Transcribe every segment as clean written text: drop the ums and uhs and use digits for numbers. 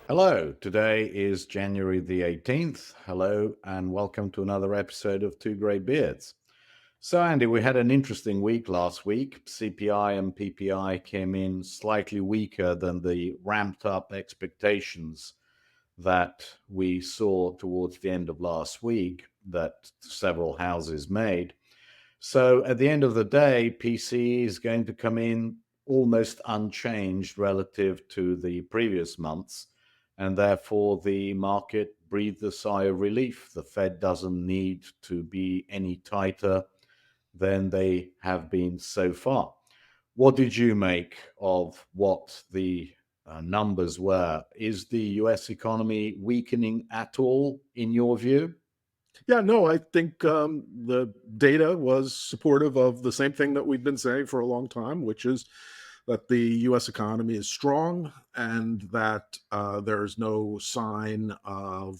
Hello, today is January the 18th. Hello, and welcome to another episode of Two Grey Beards. So, Andy, we had an interesting week last week. CPI and PPI came in slightly weaker than the ramped up expectations that we saw towards the end of last week that several houses made. So at the end of the day, PCE is going to come in almost unchanged relative to the previous months. And therefore, the market breathed a sigh of relief. The Fed doesn't need to be any tighter than they have been so far. What did you make of what the numbers were? Is the US economy weakening at all, in your view? Yeah, no, I think the data was supportive of the same thing that we've been saying for a long time, which is that the U.S. economy is strong and that there's no sign of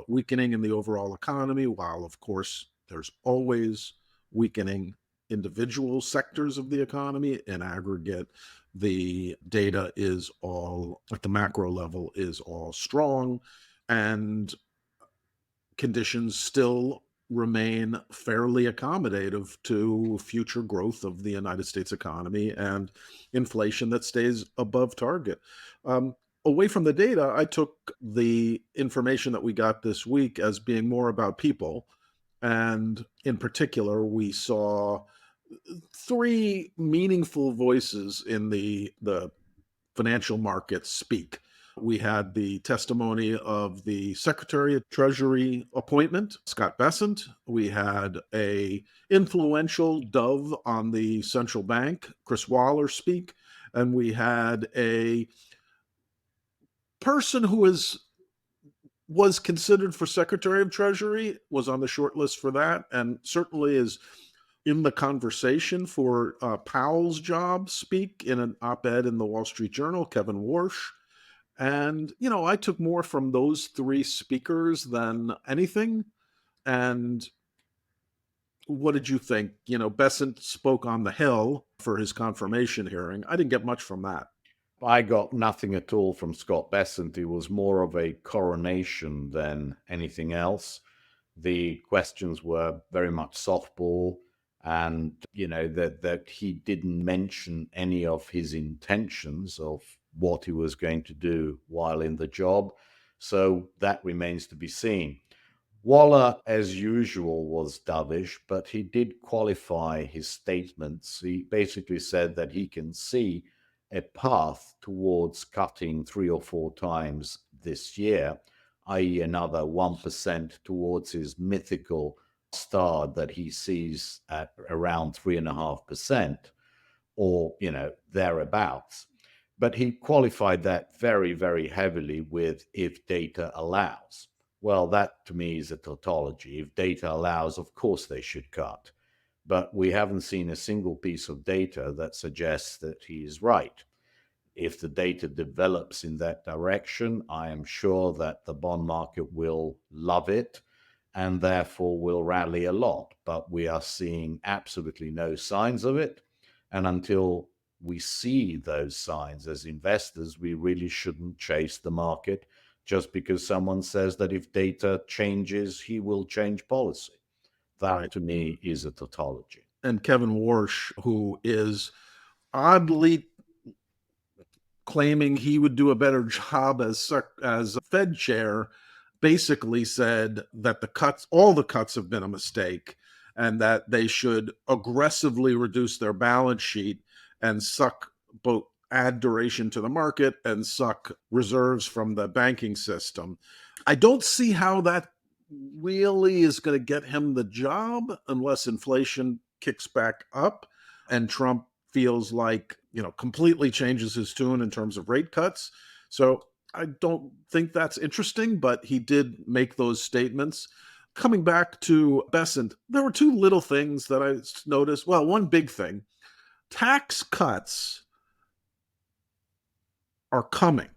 weakening in the overall economy, while, of course, there's always weakening individual sectors of the economy. In aggregate, the data is all, at the macro level, is all strong. And conditions still remain fairly accommodative to future growth of the United States economy and inflation that stays above target. Away from the data, I took the information that we got this week as being more about people. And in particular, we saw three meaningful voices in the financial markets speak. We had the testimony of the Secretary of Treasury appointment, Scott Bessent. We had a influential dove on the central bank, Chris Waller, speak, and we had a person who was considered for Secretary of Treasury, was on the short list for that, and certainly is in the conversation for Powell's job, speak in an op-ed in the Wall Street Journal, Kevin Warsh. And, I took more from those three speakers than anything. And what did you think? Besant spoke on the Hill for his confirmation hearing. I didn't get much from that. I got nothing at all from Scott Bessent. It was more of a coronation than anything else. The questions were very much softball, and that he didn't mention any of his intentions of what he was going to do while in the job. So that remains to be seen. Waller, as usual, was dovish, but he did qualify his statements. He basically said that he can see a path towards cutting three or four times this year, i.e., another 1% towards his mythical star that he sees at around 3.5%, or, thereabouts. But he qualified that very, very heavily with if data allows. Well, that to me is a tautology. If data allows, of course they should cut. But we haven't seen a single piece of data that suggests that he is right. If the data develops in that direction, I am sure that the bond market will love it and therefore will rally a lot. But we are seeing absolutely no signs of it. And until we see those signs as investors, we really shouldn't chase the market just because someone says that if data changes, he will change policy. That Right. to me is a tautology. And Kevin Warsh, who is oddly claiming he would do a better job as Fed chair, basically said that all the cuts have been a mistake, and that they should aggressively reduce their balance sheet and both add duration to the market and suck reserves from the banking system. I don't see how that really is going to get him the job unless inflation kicks back up and Trump feels like, completely changes his tune in terms of rate cuts. So I don't think that's interesting, but he did make those statements. Coming back to Bessent, there were two little things that I noticed. Well, one big thing: tax cuts are coming.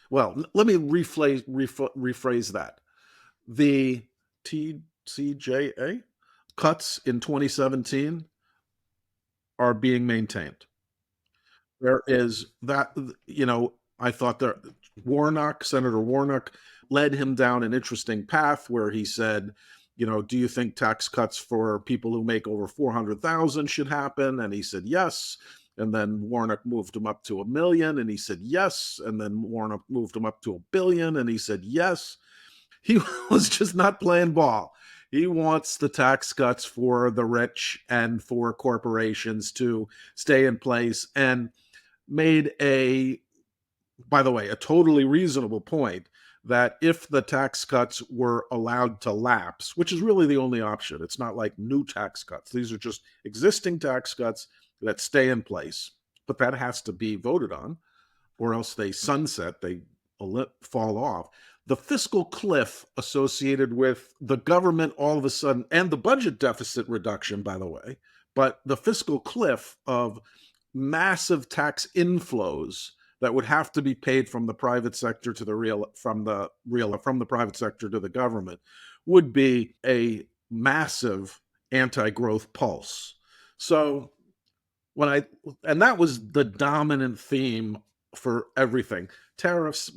Well, let me rephrase that. The TCJA cuts in 2017 are being maintained. There is that, I thought that Senator Warnock, led him down an interesting path where he said, do you think tax cuts for people who make over 400,000 should happen? And he said yes. And then Warnock moved him up to 1 million, and he said yes. And then Warnock moved him up to 1 billion, and he said yes. He was just not playing ball. He wants the tax cuts for the rich and for corporations to stay in place, and made by the way, a totally reasonable point that if the tax cuts were allowed to lapse, which is really the only option, it's not like new tax cuts. These are just existing tax cuts that stay in place, but that has to be voted on, or else they sunset, they fall off. The fiscal cliff associated with the government all of a sudden, and the budget deficit reduction, by the way, but the fiscal cliff of massive tax inflows that would have to be paid from the private sector to from the private sector to the government would be a massive anti-growth pulse. So when I and that was the dominant theme for everything. Tariffs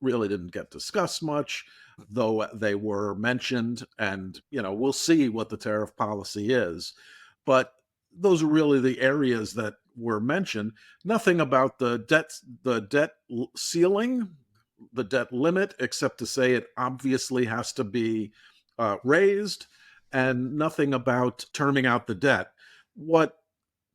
really didn't get discussed much, though they were mentioned, and we'll see what the tariff policy is. But those are really the areas that were mentioned. Nothing about the debt ceiling, the debt limit, except to say it obviously has to be raised, and nothing about terming out the debt. What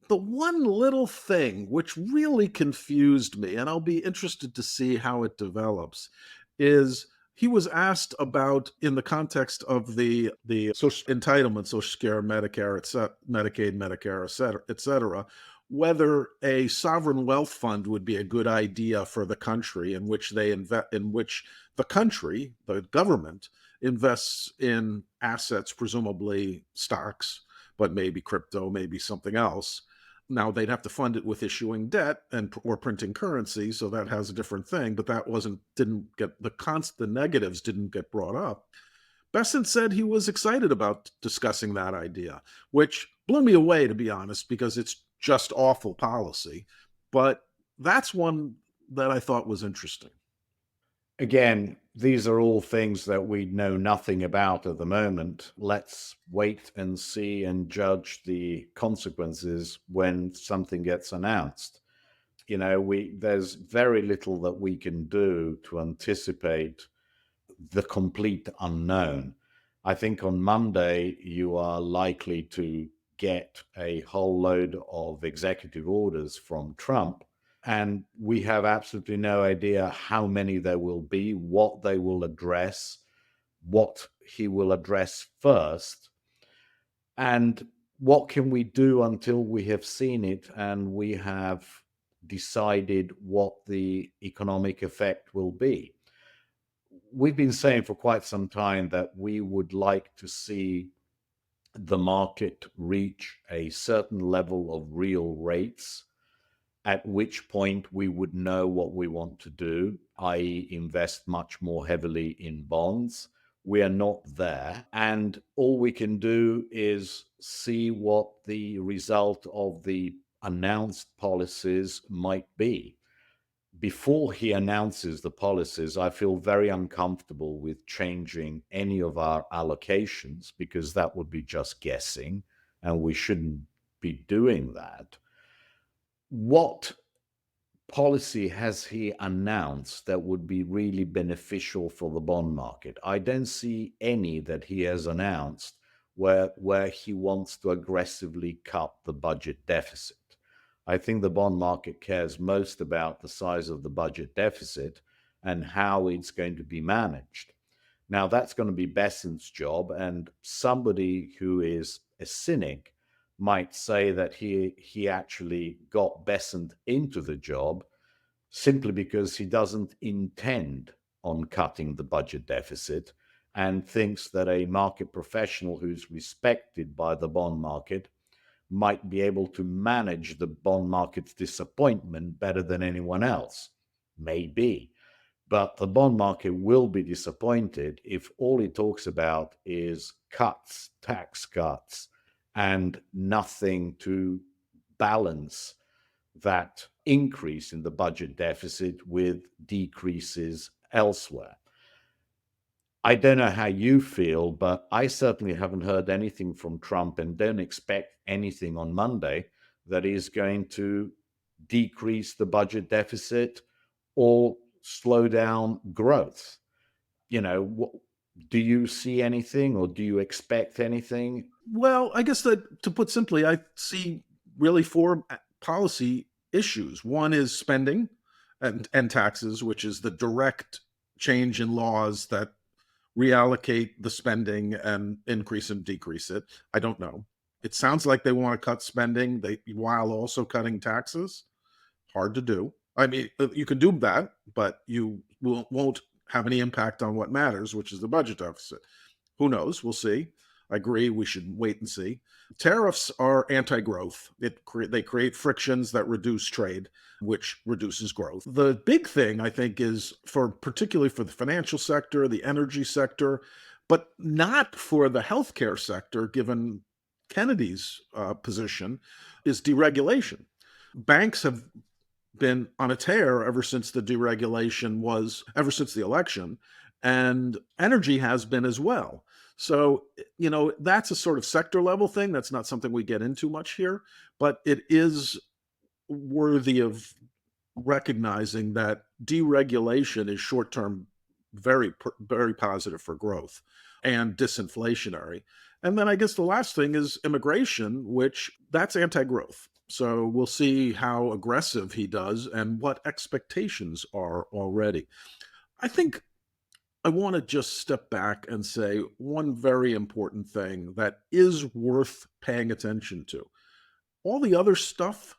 the one little thing which really confused me, and I'll be interested to see how it develops, is he was asked about, in the context of the social entitlement, Social Security, Medicare, Medicaid, Medicare, et cetera, whether a sovereign wealth fund would be a good idea for the country, in which the country, the government, invests in assets, presumably stocks, but maybe crypto, maybe something else. Now they'd have to fund it with issuing debt or printing currency, so that has a different thing. But that didn't get the negatives didn't get brought up. Besant said he was excited about discussing that idea, which blew me away, to be honest, because it's just awful policy. But that's one that I thought was interesting. Again, these are all things that we know nothing about at the moment. Let's wait and see and judge the consequences when something gets announced. There's very little that we can do to anticipate the complete unknown. I think on Monday, you are likely to get a whole load of executive orders from Trump, and we have absolutely no idea how many there will be, what they will address, what he will address first, and what can we do until we have seen it and we have decided what the economic effect will be. We've been saying for quite some time that we would like to see the market reach a certain level of real rates, at which point we would know what we want to do, i.e., invest much more heavily in bonds. We are not there. And all we can do is see what the result of the announced policies might be. Before he announces the policies, I feel very uncomfortable with changing any of our allocations, because that would be just guessing, and we shouldn't be doing that. What policy has he announced that would be really beneficial for the bond market? I don't see any that he has announced where he wants to aggressively cut the budget deficit. I think the bond market cares most about the size of the budget deficit and how it's going to be managed. Now, that's going to be Bessent's job, and somebody who is a cynic might say that he actually got Bessent into the job simply because he doesn't intend on cutting the budget deficit, and thinks that a market professional who's respected by the bond market might be able to manage the bond market's disappointment better than anyone else. Maybe. But the bond market will be disappointed if all he talks about is cuts, tax cuts, and nothing to balance that increase in the budget deficit with decreases elsewhere. I don't know how you feel, but I certainly haven't heard anything from Trump and don't expect anything on Monday that is going to decrease the budget deficit or slow down growth. You know, do you see anything or do you expect anything? Well, I guess that to put simply, I see really four policy issues. One is spending and taxes, which is the direct change in laws that reallocate the spending and increase and decrease it. I don't know. It sounds like they want to cut spending while also cutting taxes. Hard to do. I mean, you can do that, but won't have any impact on what matters, which is the budget deficit. Who knows? We'll see. I agree. We should wait and see. Tariffs are anti-growth. They create frictions that reduce trade, which reduces growth. The big thing, I think, is particularly for the financial sector, the energy sector, but not for the healthcare sector, given Kennedy's position, is deregulation. Banks have been on a tear ever since ever since the election, and energy has been as well. So, that's a sort of sector level thing. That's not something we get into much here, but it is worthy of recognizing that deregulation is short term, very positive for growth and disinflationary. And then I guess the last thing is immigration, which that's anti growth. So we'll see how aggressive he does and what expectations are already. I think I want to just step back and say one very important thing that is worth paying attention to. All the other stuff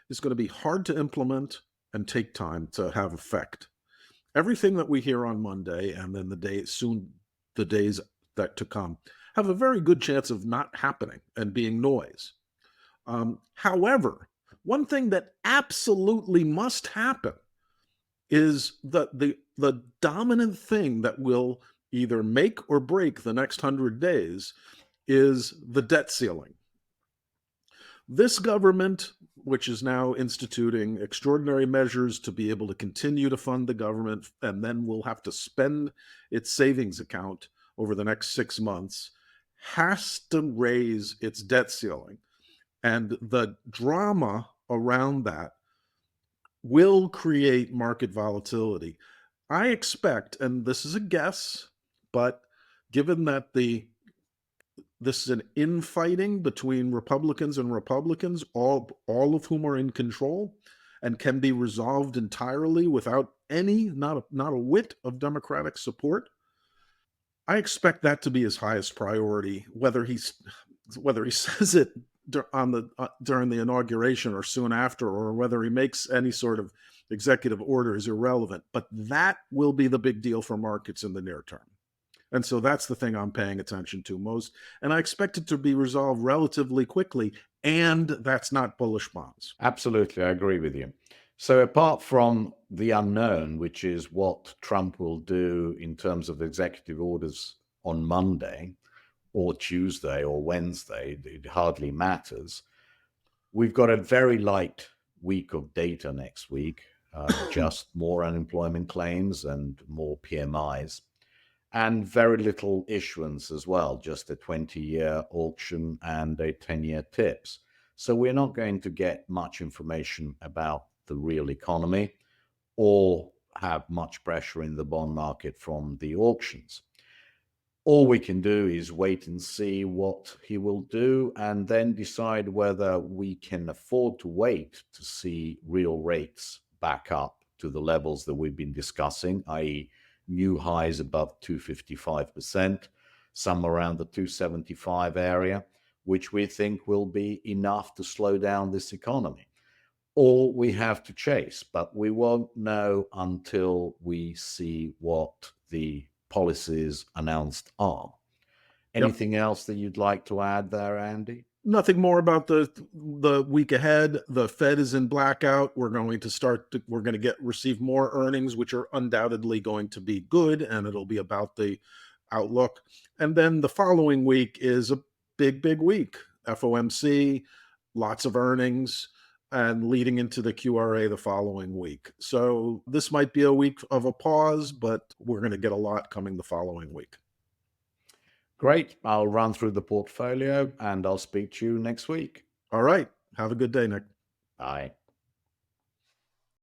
is going to be hard to implement and take time to have effect. Everything that we hear on Monday and then the days that to come have a very good chance of not happening and being noise. However, one thing that absolutely must happen is that the dominant thing that will either make or break the next 100 days is the debt ceiling. This government, which is now instituting extraordinary measures to be able to continue to fund the government, and then will have to spend its savings account over the next 6 months, has to raise its debt ceiling. And the drama around that will create market volatility. I expect, and this is a guess, but given that this is an infighting between Republicans and Republicans, all of whom are in control and can be resolved entirely without not a whit of Democratic support. I expect that to be his highest priority, whether he says it during the inauguration or soon after, or whether he makes any sort of executive order is irrelevant. But that will be the big deal for markets in the near term. And so that's the thing I'm paying attention to most. And I expect it to be resolved relatively quickly. And that's not bullish bonds. Absolutely, I agree with you. So, apart from the unknown, which is what Trump will do in terms of executive orders on Monday or Tuesday or Wednesday, it hardly matters. We've got a very light week of data next week, just more unemployment claims and more PMIs, and very little issuance as well, just a 20-year auction and a 10-year TIPS. So we're not going to get much information about the real economy or have much pressure in the bond market from the auctions. All we can do is wait and see what he will do and then decide whether we can afford to wait to see real rates back up to the levels that we've been discussing, i.e., new highs above 255%, some around the 275 area, which we think will be enough to slow down this economy. Or we have to chase, but we won't know until we see what the policies announced are. Yep. Anything else that you'd like to add there, Andy? Nothing more about the week ahead. The Fed is in blackout. We're going to receive more earnings, which are undoubtedly going to be good, and it'll be about the outlook. And then the following week is a big week. FOMC, lots of earnings. and leading into the QRA the following week. So this might be a week of a pause, but we're going to get a lot coming the following week. Great. I'll run through the portfolio and I'll speak to you next week. All right. Have a good day, Nick. Bye.